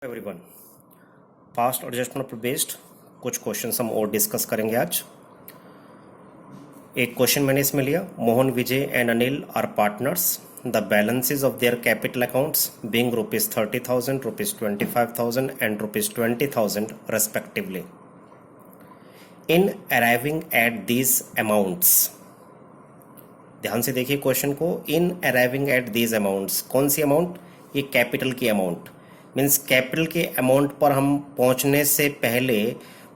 Everyone, past adjustment पर based कुछ question हम और डिस्कस करेंगे आज। एक क्वेश्चन मैंने इसमें लिया, Mohan, Vijay and Anil are partners, the balances of their capital accounts being ₹30,000, ₹25,000 and ₹20,000 respectively. In arriving at these amounts, ध्यान से देखिए क्वेश्चन को, in arriving at these amounts, कौन सी अमाउंट? ये कैपिटल की अमाउंट, मीन्स कैपिटल के अमाउंट पर हम पहुंचने से पहले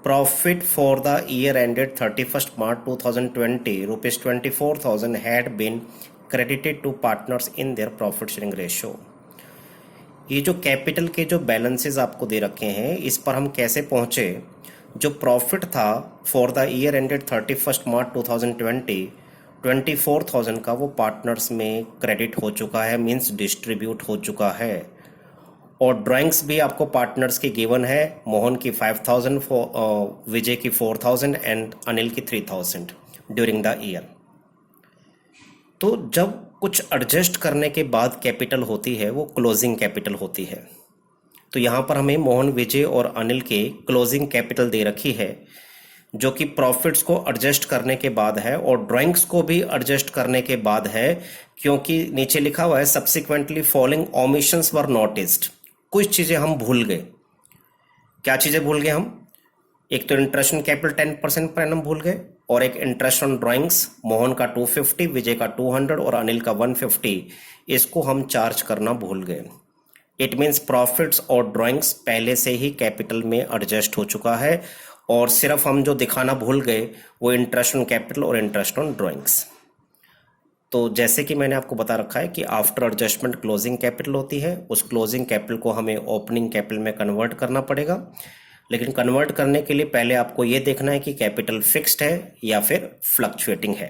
profit for the year ended 31 March 2020 ₹24,000 had been credited to partners in their profit sharing ratio. ये जो कैपिटल के जो बैलेंसेस आपको दे रखे हैं, इस पर हम कैसे पहुंचे? जो प्रॉफिट था for the year ended 31 March 2020 24,000 का, वो पार्टनर्स में क्रेडिट हो चुका है, मीन्स डिस्ट्रीब्यूट हो चुका है। और ड्राइंग्स भी आपको पार्टनर्स की गिवन है, मोहन की 5,000, विजय की 4,000 एंड अनिल की 3,000 ड्यूरिंग द ईयर। तो जब कुछ एडजस्ट करने के बाद कैपिटल होती है, वो क्लोजिंग कैपिटल होती है। तो यहाँ पर हमें मोहन, विजय और अनिल के क्लोजिंग कैपिटल दे रखी है, जो कि प्रॉफिट्स को एडजस्ट करने के बाद है और ड्राइंग्स को भी एडजस्ट करने के बाद है, क्योंकि नीचे लिखा हुआ है सब्सिक्वेंटली फॉलोइंग ओमिशंस वर नोटिस्ड। कुछ चीजें हम भूल गए। क्या चीजें भूल गए हम? एक तो interest on capital 10% per annum भूल गए, और एक इंटरेस्ट ऑन ड्राइंग्स, मोहन का 250, विजय का 200 और अनिल का 150, इसको हम चार्ज करना भूल गए। इट मीन्स प्रॉफिट्स और ड्राइंग्स पहले से ही कैपिटल में एडजस्ट हो चुका है, और सिर्फ हम जो दिखाना भूल गए वो इंटरेस्ट ऑन कैपिटल और इंटरेस्ट ऑन ड्राइंग्स। तो जैसे कि मैंने आपको बता रखा है कि आफ्टर एडजस्टमेंट क्लोजिंग कैपिटल होती है, उस क्लोजिंग कैपिटल को हमें ओपनिंग कैपिटल में कन्वर्ट करना पड़ेगा। लेकिन कन्वर्ट करने के लिए पहले आपको ये देखना है कि कैपिटल फिक्स्ड है या फिर फ्लक्चुएटिंग है।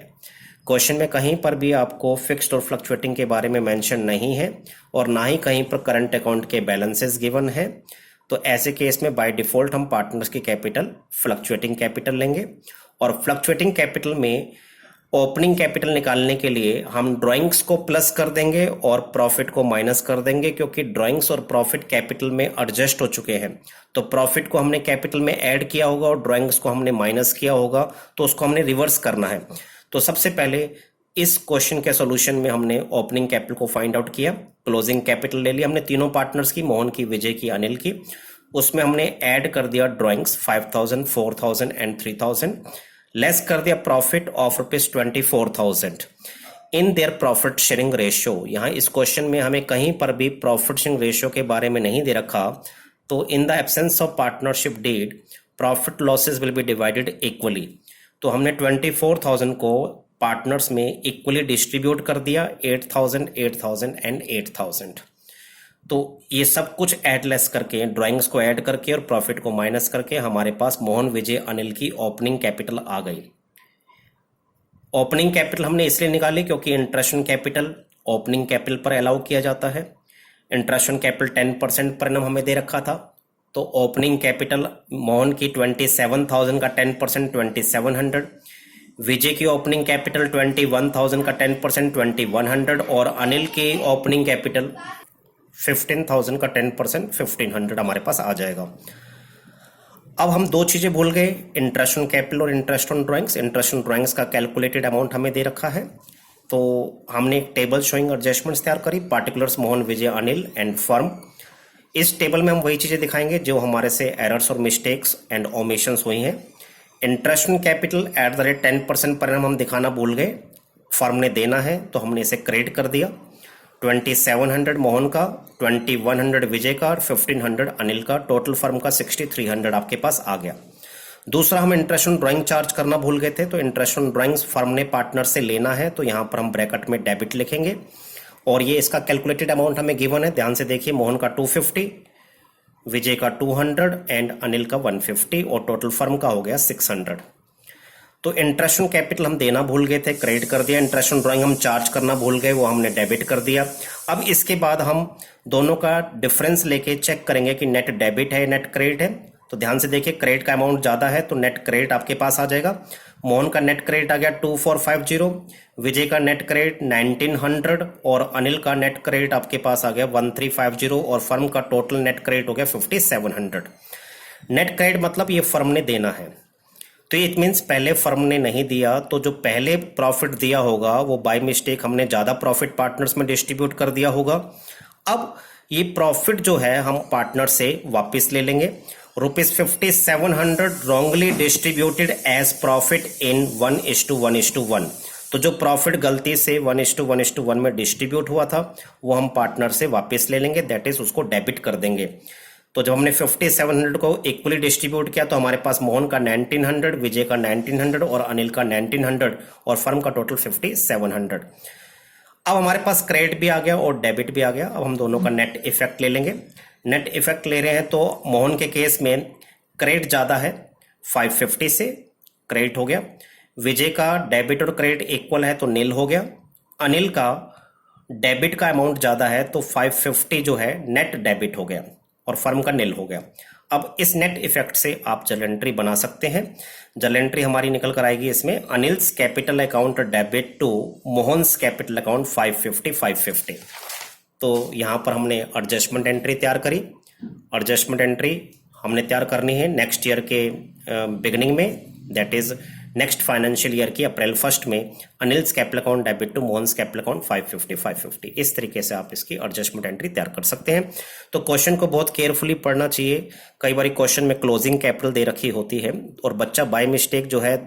क्वेश्चन में कहीं पर भी आपको फिक्स्ड और फ्लक्चुएटिंग के बारे में मेंशन नहीं है, और ना ही कहीं पर करंट अकाउंट के बैलेंसेस गिवन है। तो ऐसे केस में बाय डिफॉल्ट हम पार्टनर्स की कैपिटल फ्लक्चुएटिंग कैपिटल लेंगे, और फ्लक्चुएटिंग कैपिटल में ओपनिंग कैपिटल निकालने के लिए हम ड्राइंग्स को प्लस कर देंगे और प्रॉफिट को माइनस कर देंगे, क्योंकि ड्राइंग्स और प्रॉफिट कैपिटल में एडजस्ट हो चुके हैं। तो प्रॉफिट को हमने कैपिटल में ऐड किया होगा और ड्राइंग्स को हमने माइनस किया होगा, तो उसको हमने रिवर्स करना है। तो सबसे पहले इस क्वेश्चन के सॉल्यूशन में हमने ओपनिंग कैपिटल को फाइंड आउट किया, क्लोजिंग कैपिटल ले लिया हमने तीनों पार्टनर्स की, मोहन की, विजय की, अनिल की। उसमें हमने ऐड कर दिया ड्राइंग्स 5,000, 4,000 एंड 3,000, लेस कर दिया profit of ₹24,000 in their profit sharing ratio. यहाँ इस क्वेश्चन में हमें कहीं पर भी प्रॉफिट शेयरिंग रेशियो के बारे में नहीं दे रखा। तो in the absence of partnership deed, profit losses will be divided equally. तो हमने 24,000 को पार्टनर्स में इक्वली डिस्ट्रीब्यूट कर दिया, 8,000, 8,000 एंड 8,000। तो ये सब कुछ ऐड लेस करके, ड्राइंग्स को ऐड करके और प्रॉफिट को माइनस करके हमारे पास मोहन, विजय, अनिल की ओपनिंग कैपिटल आ गई। ओपनिंग कैपिटल हमने इसलिए निकाली क्योंकि interest on capital opening capital पर अलाउ किया जाता है। Interest on capital 10% per annum हमें दे रखा था। तो ओपनिंग कैपिटल मोहन की 27,000 का 10% 2,700, विजय की ओपनिंग कैपिटल 21,000 का 10% 2,100, और अनिल की ओपनिंग कैपिटल 15,000 का 10% 1,500 हमारे पास आ जाएगा। अब हम दो चीजें भूल गए, इंटरेस्ट ऑन कैपिटल और interest on drawings. Interest on drawings का कैलकुलेटेड अमाउंट हमें दे रखा है। तो हमने एक टेबल शोइंग एडजस्टमेंट्स तैयार करी, particulars Mohan, Vijay, Anil and firm. इस टेबल में हम वही चीजें दिखाएंगे जो हमारे से एरर्स और मिस्टेक्स एंड ओमिशंस हुई हैं। Interest on capital at the rate 10% पर हम दिखाना भूल गए, फर्म ने देना है तो हमने इसे क्रेडिट कर दिया। 2,700 मोहन का, 2,100 विजय का और 1,500 अनिल का, टोटल फर्म का 6,300 आपके पास आ गया। दूसरा, हम इंटरेस्ट ऑन ड्राइंग चार्ज करना भूल गए थे, तो इंटरेस्ट ऑन ड्राइंग्स फर्म ने पार्टनर से लेना है, तो यहां पर हम ब्रैकेट में डेबिट लिखेंगे, और ये इसका कैलकुलेटेड अमाउंट हमें गिवन है। ध्यान से देखिए, मोहन का 250, विजय का 200 एंड अनिल का 150, और टोटल फर्म का हो गया 600। तो इंटरेस्ट ऑन कैपिटल हम देना भूल गए थे, क्रेडिट कर दिया। इंटरेस्ट ऑन ड्राइंग हम चार्ज करना भूल गए, वो हमने डेबिट कर दिया। अब इसके बाद हम दोनों का डिफरेंस लेके चेक करेंगे कि नेट डेबिट है नेट क्रेडिट है। तो ध्यान से देखिए, क्रेडिट का अमाउंट ज़्यादा है तो नेट क्रेडिट आपके पास आ जाएगा। मोहन का नेट क्रेडिट आ गया 2450, विजय का नेट क्रेडिट 1900 और अनिल का नेट क्रेडिट आपके पास आ गया 1350 और फर्म का टोटल नेट क्रेडिट हो गया 5700। नेट क्रेडिट मतलब ये फर्म ने देना है, तो इट मीन्स पहले फर्म ने नहीं दिया, तो जो पहले प्रॉफिट दिया होगा वो बाय मिस्टेक हमने ज़्यादा प्रॉफिट पार्टनर्स में डिस्ट्रीब्यूट कर दिया होगा। अब ये प्रॉफिट जो है हम पार्टनर से वापस ले लेंगे। ₹5700 wrongly distributed as profit in 1:1:1। तो जो प्रॉफिट गलती से 1:1:1 में डिस्ट्रीब्यूट हुआ था वो हम पार्टनर से वापस ले लेंगे, दैट इज उसको डेबिट कर देंगे। तो जब हमने 5700 को इक्वली डिस्ट्रीब्यूट किया तो हमारे पास मोहन का 1900, विजय का 1900 और अनिल का 1900 और फर्म का टोटल 5700। अब हमारे पास क्रेडिट भी आ गया और डेबिट भी आ गया। अब हम दोनों का नेट इफेक्ट ले लेंगे। नेट इफेक्ट ले रहे हैं तो मोहन के केस में क्रेडिट ज़्यादा है, 550 से क्रेडिट हो गया। विजय का डेबिट और क्रेडिट इक्वल है तो नील हो गया। अनिल का डेबिट का अमाउंट ज़्यादा है तो 550 जो है नेट डेबिट हो गया और फर्म का नील हो गया। अब इस नेट इफेक्ट से आप जर्नल एंट्री बना सकते हैं। जर्नल एंट्री हमारी निकल कर आएगी इसमें, Anil's capital account debit to Mohan's capital account 550। तो यहाँ पर हमने एडजस्टमेंट एंट्री तैयार करी। एडजस्टमेंट एंट्री हमने तैयार करनी है नेक्स्ट ईयर के बिगिनिंग में, that is next financial year की अप्रैल 1 में Anil's capital account debit to Mohan's capital account 550। इस तरीके से आप इसकी एडजस्टमेंट एंट्री तैयार कर सकते हैं। तो क्वेश्चन को बहुत केयरफुली पढ़ना चाहिए। कई बार क्वेश्चन में क्लोजिंग कैपिटल दे रखी होती है और बच्चा बाय मिस्टेक जो है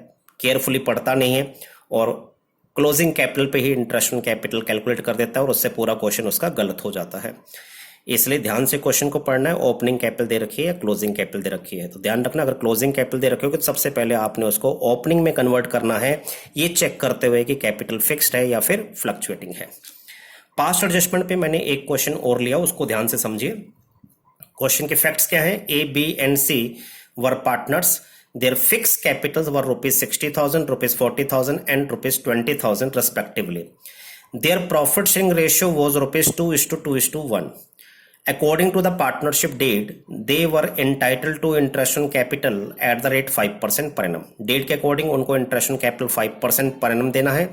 केयरफुली पढ़ता नहीं है और क्लोजिंग कैपिटल पे ही इंटरेस्ट ऑन कैपिटल कैलकुलेट कर देता है और उससे पूरा क्वेश्चन उसका गलत हो जाता है। इसलिए ध्यान से क्वेश्चन को पढ़ना है। ओपनिंग कैपिटल दे रखी है या क्लोजिंग कैपिटल दे रखी है, तो ध्यान रखना, अगर क्लोजिंग कैपिटल दे रखी हो तो सबसे पहले आपने उसको ओपनिंग में कन्वर्ट करना है, ये चेक करते हुए कि कैपिटल फिक्स्ड है या फिर फ्लक्चुएटिंग है। पास्ट एडजस्टमेंट पे मैंने एक क्वेश्चन और लिया, उसको ध्यान से समझिए। क्वेश्चन के फैक्ट्स क्या है? A, B and C were partners, their fixed capitals were ₹60,000, ₹40,000 and ₹20,000 respectively. Their profit sharing ratio was ₹2:2:1. According to the partnership deed, they were entitled to interest on capital at the rate 5% per annum. Deed के according उनको interest on capital 5% per annum देना है।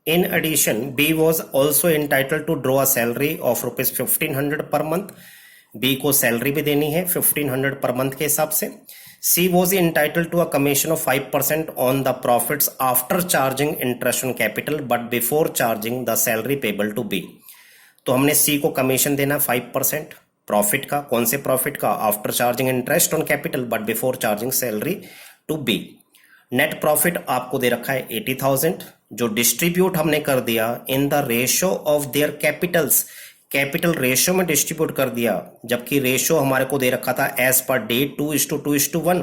In addition, B was also entitled to draw a salary of ₹1,500 per month. B को salary भी देनी है 1500 per month के हिसाब से। C was entitle to a commission of 5% on the profits after charging interest on capital but before charging the salary payable to B. तो हमने सी को कमीशन देना 5% प्रॉफिट का, कौन से प्रॉफिट का? After charging interest on capital but before charging salary to be. Net profit आपको दे रखा है 80,000 जो डिस्ट्रीब्यूट हमने कर दिया in the ratio of their Capitals, capital ratio में डिस्ट्रीब्यूट कर दिया, जबकि रेशियो हमारे को दे रखा था एज पर डेट 2:2:1।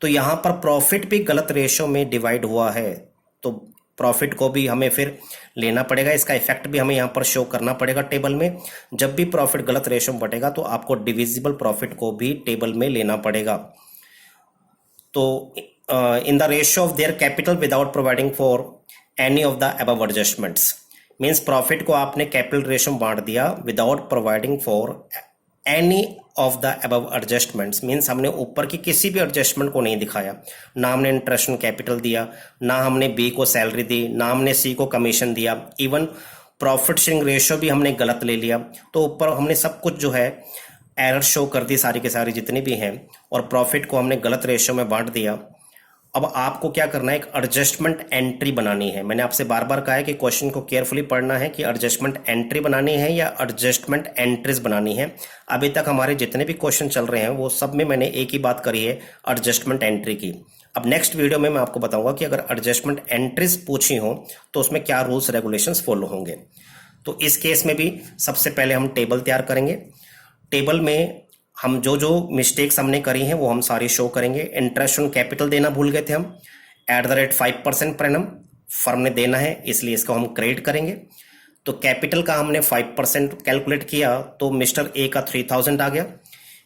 तो यहां पर प्रॉफिट भी गलत रेशियो में डिवाइड हुआ है, तो प्रॉफिट को भी हमें फिर लेना पड़ेगा, इसका इफेक्ट भी हमें यहां पर शो करना पड़ेगा टेबल में। जब भी प्रॉफिट गलत रेशियो में बटेगा तो आपको डिविजिबल प्रॉफिट को भी टेबल में लेना पड़ेगा। तो in the ratio of their capital without providing for any of the above adjustments, means profit को आपने कैपिटल रेशियो में बांट दिया without providing for any of the above adjustments, means हमने ऊपर की किसी भी एडजस्टमेंट को नहीं दिखाया, ना हमने इंटरेस्ट ऑन कैपिटल दिया, ना हमने बी को सैलरी दी, ना हमने सी को कमीशन दिया, इवन प्रॉफिट शेयरिंग रेशियो भी हमने गलत ले लिया। तो ऊपर हमने सब कुछ जो है एरर शो कर दी सारी के सारी जितनी भी हैं, और प्रॉफिट को हमने गलत रेशियो में बांट दिया। अब आपको क्या करना है, एक एडजस्टमेंट एंट्री बनानी है। मैंने आपसे बार बार कहा है कि क्वेश्चन को केयरफुली पढ़ना है कि एडजस्टमेंट एंट्री बनानी है या एडजस्टमेंट एंट्रीज बनानी है। अभी तक हमारे जितने भी क्वेश्चन चल रहे हैं वो सब में मैंने एक ही बात करी है, एडजस्टमेंट एंट्री की। अब नेक्स्ट वीडियो में मैं आपको बताऊंगा कि अगर एडजस्टमेंट एंट्रीज पूछी हो तो उसमें क्या रूल्स रेगुलेशंस फॉलो होंगे। तो इस केस में भी सबसे पहले हम टेबल तैयार करेंगे। टेबल में हम जो जो मिस्टेक्स हमने करी हैं वो हम सारी शो करेंगे। इंटरेस्ट ऑन कैपिटल देना भूल गए थे हम, at the rate 5% per annum firm ने देना है, इसलिए इसको हम क्रेडिट करेंगे। तो कैपिटल का हमने 5% कैलकुलेट किया तो मिस्टर ए का 3000 आ गया,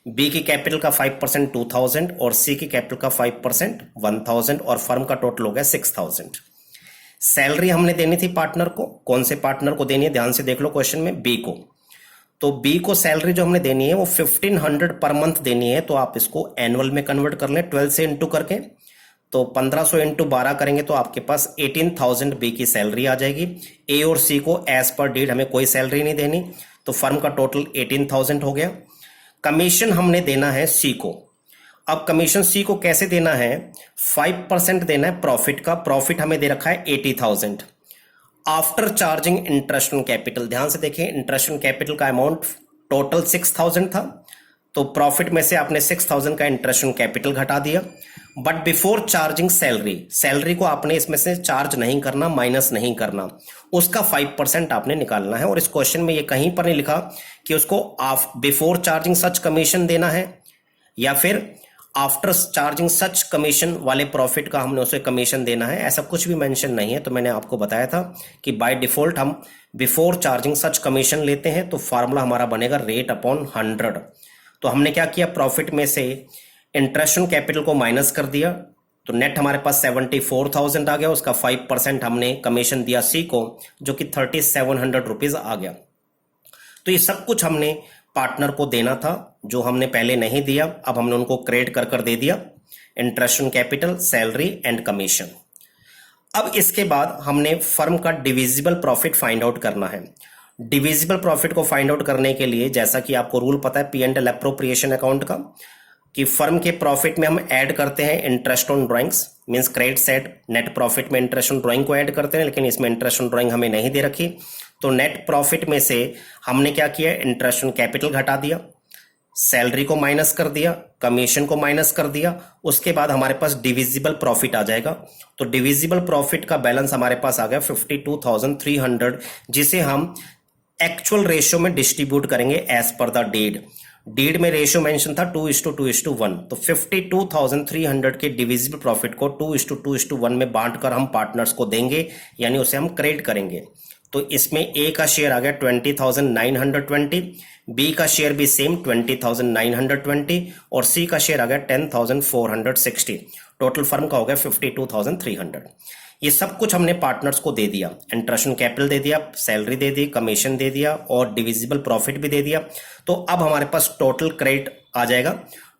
बी की कैपिटल का 5% 2000 और सी की कैपिटल का 5% 1000 और फर्म का टोटल हो गया 6000। सैलरी हमने देनी थी पार्टनर को, कौन से पार्टनर को देनी है ध्यान से देख लो क्वेश्चन में, बी को। तो बी को सैलरी जो हमने देनी है वो 1500 पर मंथ देनी है, तो आप इसको एनुअल में कन्वर्ट कर लें 12 से इंटू करके। तो 1500 इंटू 12 करेंगे तो आपके पास 18,000 बी की सैलरी आ जाएगी। ए और सी को एज पर डीड हमें कोई सैलरी नहीं देनी, तो फर्म का टोटल 18,000 हो गया। कमीशन हमने देना है सी को। अब कमीशन सी को कैसे देना है, 5% देना है प्रॉफिट का। प्रॉफिट हमें दे रखा है 80,000 after charging interest on capital. ध्यान से देखिए, इंटरेस्ट ऑन कैपिटल का अमाउंट टोटल 6,000 था, तो प्रॉफिट में से आपने 6,000 का इंटरेस्ट ऑन कैपिटल घटा दिया। But before charging salary, salary को आपने इसमें से चार्ज नहीं करना, माइनस नहीं करना, उसका 5% आपने निकालना है। और इस क्वेश्चन में ये कहीं पर नहीं लिखा कि उसको बिफोर चार्जिंग सच कमीशन देना है या फिर आफ्टर चार्जिंग सच कमीशन वाले प्रॉफिट का हमने उसे कमीशन देना है, ऐसा कुछ भी मेंशन नहीं है। तो मैंने आपको बताया था कि बाय डिफॉल्ट हम बिफोर चार्जिंग सच कमीशन लेते हैं, तो फार्मूला हमारा बनेगा रेट अपॉन 100। तो हमने क्या किया, प्रॉफिट में से इंटरेस्ट ऑन कैपिटल को माइनस कर दिया, तो नेट हमारे पास 74,000 आ गया। उसका 5% हमने कमीशन दिया सी को, जो कि 3700 रुपीज आ गया। तो ये सब कुछ हमने पार्टनर को देना था, जो हमने पहले नहीं दिया, अब हमने उनको क्रेडिट कर दे दिया, interest on capital, salary and commission. अब इसके बाद हमने फर्म का डिविजिबल प्रॉफिट फाइंड आउट करना है। डिविजिबल प्रॉफिट को फाइंड आउट करने के लिए, जैसा कि आपको रूल पता है P and L appropriation account का, कि फर्म के प्रॉफिट में हम ऐड करते हैं interest on drawings, means credit side net profit में इंटरेस्ट ऑन ड्राइंग को ऐड करते हैं, लेकिन इसमें इंटरेस्ट ऑन ड्राइंग हमें नहीं दे रखी। तो नेट प्रॉफिट में से हमने क्या किया, इंटरेस्ट ऑन कैपिटल घटा दिया, सैलरी को माइनस कर दिया, कमीशन को माइनस कर दिया। उसके बाद हमारे पास डिविजिबल प्रॉफिट आ जाएगा। तो डिविजिबल प्रॉफिट का बैलेंस हमारे पास आ गया 52,300, जिसे हम एक्चुअल रेशियो में डिस्ट्रीब्यूट करेंगे एज पर द डीड में रेशियो मेंशन था 2:2:1। तो 52,300 के डिविजिबल प्रॉफिट को 2:2:1 में बांटकर हम पार्टनर्स को देंगे, यानी उसे हम क्रेडिट करेंगे। तो इसमें ए का शेयर आ गया 20,920, बी का शेयर भी सेम 20,920 और सी का शेयर आ गया 10,460। टोटल फर्म का हो गया 52,300। ये सब कुछ हमने पार्टनर्स को दे दिया, इंटरेस्ट ऑन कैपिटल दे दिया, सैलरी दे दी, कमीशन दे दिया और डिविजिबल प्रॉफिट भी दे दिया। तो अब हमारे पास टोटल क्रेडिट आ जाएगा।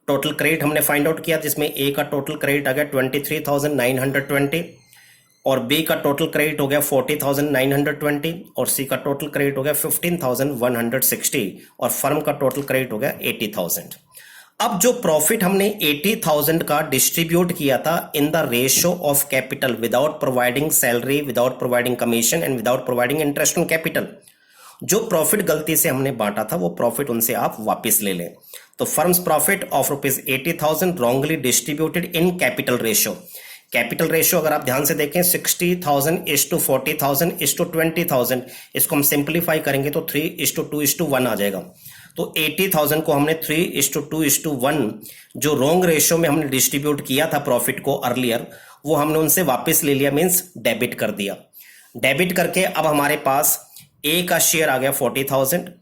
टोटल क्रेडिट हमने फाइंड आउट किया, जिसमें ए का टोटल क्रेडिट आ गया 23,920 और बी का टोटल क्रेडिट हो गया 40,920 और सी का टोटल क्रेडिट हो गया 15,160 और फर्म का टोटल क्रेडिट हो गया 80,000। अब जो प्रॉफिट हमने 80,000 का डिस्ट्रीब्यूट किया था in the ratio of capital without providing salary, without providing commission and without providing interest on capital, जो प्रॉफिट गलती से हमने बांटा था वो प्रॉफिट उनसे आप वापस ले लें। तो firms profit of ₹80,000 wrongly distributed in capital ratio. Capital ratio अगर आप ध्यान से देखें 60,000:40,000:20,000, इसको हम सिंप्लीफाई करेंगे तो 3:2:1 आ जाएगा। तो 80,000 को हमने 3:2:1 जो रॉन्ग रेशियो में हमने डिस्ट्रीब्यूट किया था प्रॉफिट को अर्लियर, वो हमने उनसे वापस ले लिया, मींस डेबिट कर दिया। डेबिट करके अब हमारे पास ए का शेयर आ गया 40,000,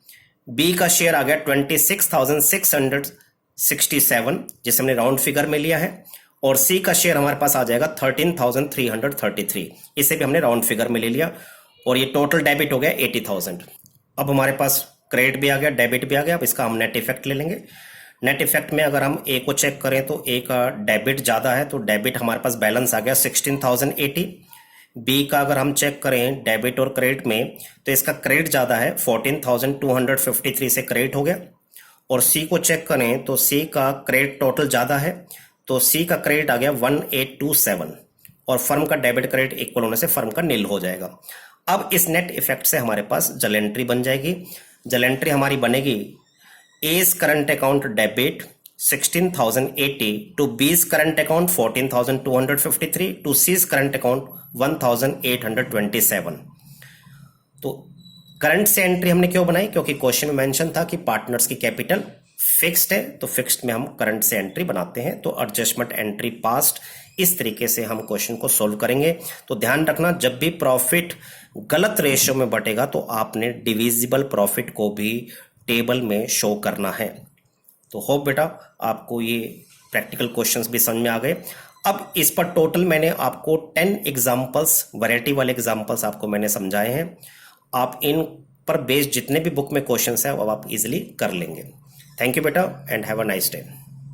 बी का शेयर आ गया 26,667 जिसे हमने राउंड फिगर में लिया है, और सी का शेयर हमारे पास आ जाएगा 13,333, इसे भी हमने राउंड फिगर में ले लिया और ये टोटल डेबिट हो गया 80,000। अब हमारे पास क्रेडिट भी आ गया, डेबिट भी आ गया। अब इसका हम नेट इफेक्ट ले लेंगे। नेट इफेक्ट में अगर हम ए को चेक करें तो ए का डेबिट ज़्यादा है, तो डेबिट हमारे पास बैलेंस आ गया 16,080। बी का अगर हम चेक करें डेबिट और क्रेडिट में तो इसका क्रेडिट ज़्यादा है, 14,253 से क्रेडिट हो गया। और सी को चेक करें तो सी का क्रेडिट टोटल ज़्यादा है, तो सी का क्रेडिट आ गया 1827 और फर्म का डेबिट क्रेडिट इक्वल होने से फर्म का नील हो जाएगा। अब इस नेट इफेक्ट से हमारे पास जल एंट्री बन जाएगी। जल एंट्री हमारी बनेगी as current account debit 16,080 to B's current account 14,253 to C's current account 1,827। तो करंट से एंट्री हमने क्यों बनाई, क्योंकि क्वेश्चन में मेंशन था कि पार्टनर्स की कैपिटल फिक्स्ड है, तो फिक्स्ड में हम करंट से एंट्री बनाते हैं। तो एडजस्टमेंट एंट्री पास्ट, इस तरीके से हम क्वेश्चन को सोल्व करेंगे। तो ध्यान रखना, जब भी प्रॉफिट गलत रेशियो में बटेगा तो आपने डिविजिबल प्रॉफिट को भी टेबल में शो करना है। तो होप बेटा आपको ये प्रैक्टिकल क्वेश्चंस भी समझ में आ गए। अब इस पर टोटल मैंने आपको 10 एग्जाम्पल्स, वैरायटी वाले एग्जाम्पल्स आपको मैंने समझाए हैं। आप इन पर बेस्ड जितने भी बुक में क्वेश्चंस हैं वो आप इजीली कर लेंगे। थैंक यू बेटा and have a nice day.